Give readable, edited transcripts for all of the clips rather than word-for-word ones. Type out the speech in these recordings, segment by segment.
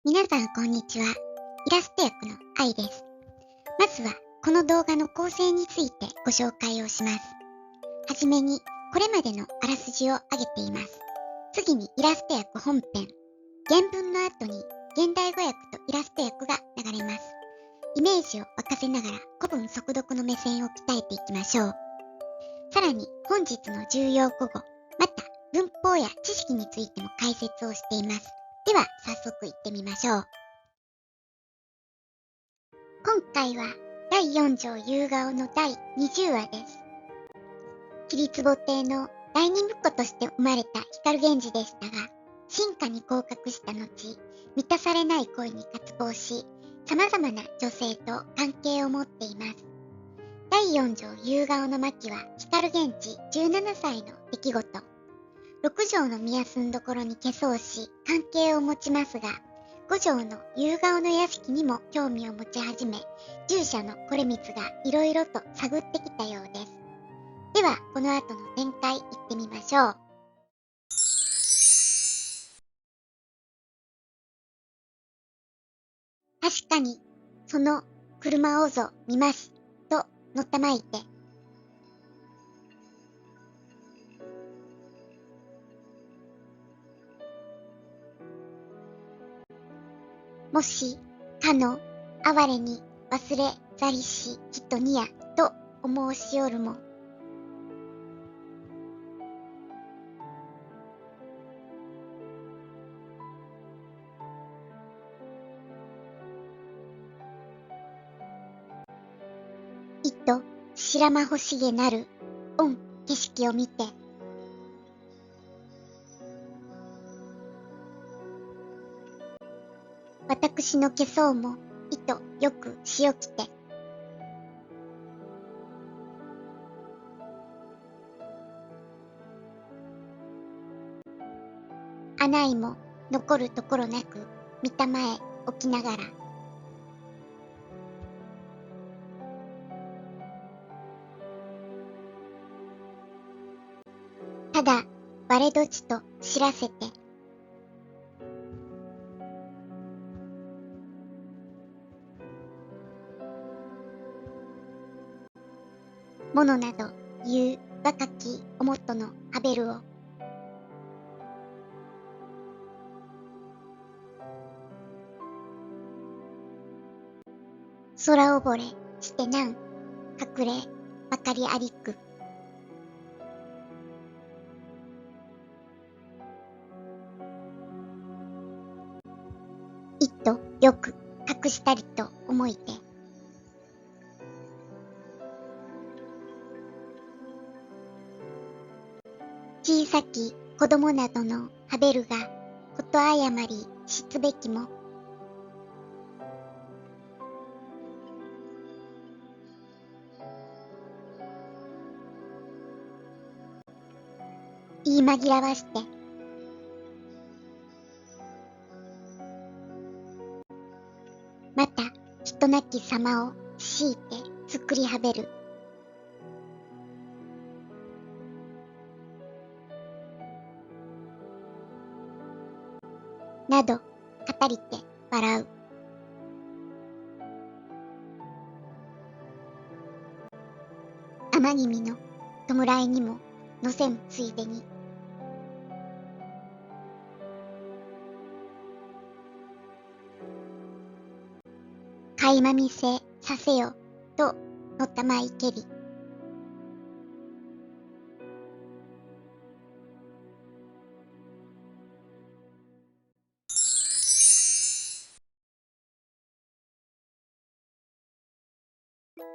皆さんこんにちは。イラスト役の愛です。まずはこの動画の構成についてご紹介をします。はじめにこれまでのあらすじを挙げています。次にイラスト役本編。原文の後に現代語訳とイラスト訳が流れます。イメージを沸かせながら古文速読の目線を鍛えていきましょう。さらに本日の重要古語、また文法や知識についても解説をしています。では早速行ってみましょう。今回は第4条夕顔の第20話です。桐壺亭の第二婿として生まれた光源氏でしたが、進化に降格した後、満たされない恋に渇望し、様々な女性と関係を持っています。第4条夕顔の末期は光源氏17歳の出来事。6条の宮住所に化粧し、関係を持ちますが、5条の夕顔の屋敷にも興味を持ち始め、従者の惟光がいろいろと探ってきたようです。では、この後の展開行ってみましょう。確かに、その車をぞ見ます、とのったまいて、もし、かの、哀れに忘れざりし人にや、と申しおるも。いと、白間欲しげなる、御景色を見て、私の化粧も、いとよくしおきて。穴いも残るところなく、見たまえ置きながら。ただ、我どちと知らせて。ものなど、言う若きおもっとのハベルを。空溺れしてなん、隠ればかりありく。いっとよく隠したりと思いて。小さき子供などのハベルがこと誤りしつべきも。言い紛らわして。また人なき様を強いて作りはべる。など語りて笑う。天君の弔いにも乗せむついでに。垣間見せさせよとのたまいけり。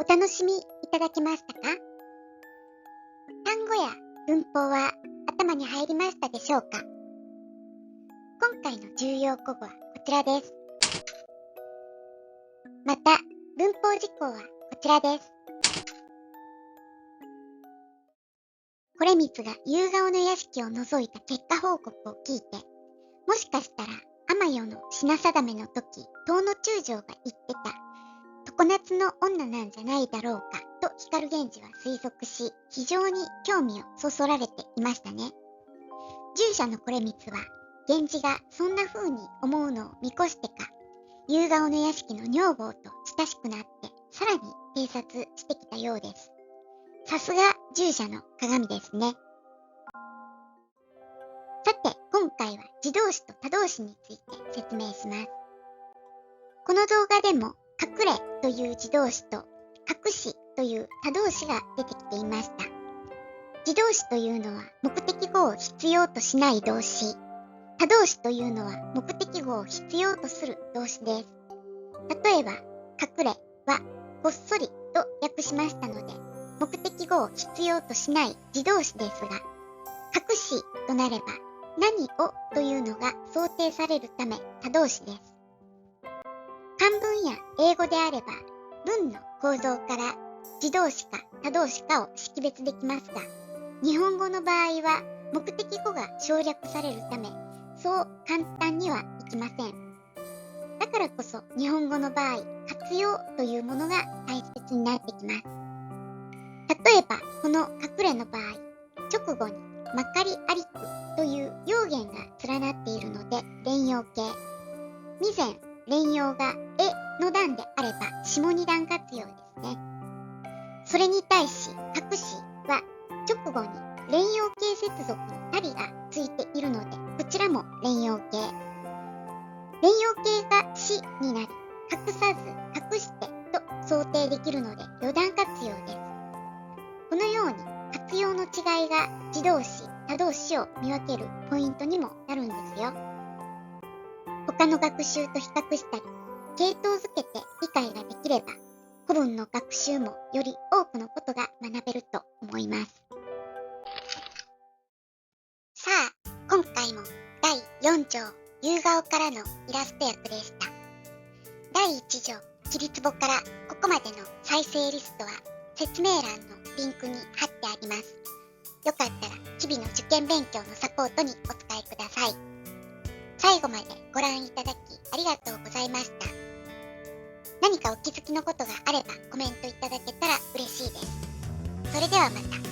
お楽しみいただけましたか？単語や文法は頭に入りましたでしょうか？今回の重要古語はこちらです。また、文法事項はこちらです。惟光が夕顔の屋敷を覗いた結果報告を聞いて、もしかしたら天代の品定めの時、遠野中将が言ってた常夏の女なんじゃないだろうかと光源氏は推測し、非常に興味をそそられていましたね。従者の惟光は源氏がそんな風に思うのを見越してか、夕顔の屋敷の女房と親しくなって、さらに偵察してきたようです。さすが従者の鏡ですね。さて、今回は自動詞と他動詞について説明します。この動画でも、隠れという自動詞と、隠しという他動詞が出てきていました。自動詞というのは目的語を必要としない動詞。他動詞というのは目的語を必要とする動詞です。例えば、隠れはこっそりと訳しましたので、目的語を必要としない自動詞ですが、隠しとなれば何をというのが想定されるため他動詞です。漢文や英語であれば、文の構造から自動詞か他動詞かを識別できますが、日本語の場合は目的語が省略されるため、そう簡単にはいきません。だからこそ日本語の場合、活用というものが大切になってきます。例えば、この隠れの場合、直後にまかりありくという用言が連なっているので連用形。未然、連用がえの段であれば下二段活用ですね。それに対し、隠しは直後に連用形接続のたりがついているので、こちらも連用形。連用形がしになり、隠さず、隠してと想定できるので余談活用です。このように活用の違いが自動詞、他動詞を見分けるポイントにもなるんですよ。他の学習と比較したり、系統づけて理解ができれば、古文の学習もより多くのことが学べると思います。さあ、今回も第4章、夕顔からのイラスト役でした。第1条、桐壺からここまでの再生リストは説明欄のリンクに貼ってあります。よかったら日々の受験勉強のサポートにお使いください。最後までご覧いただきありがとうございました。何かお気づきのことがあればコメントいただけたら嬉しいです。それではまた。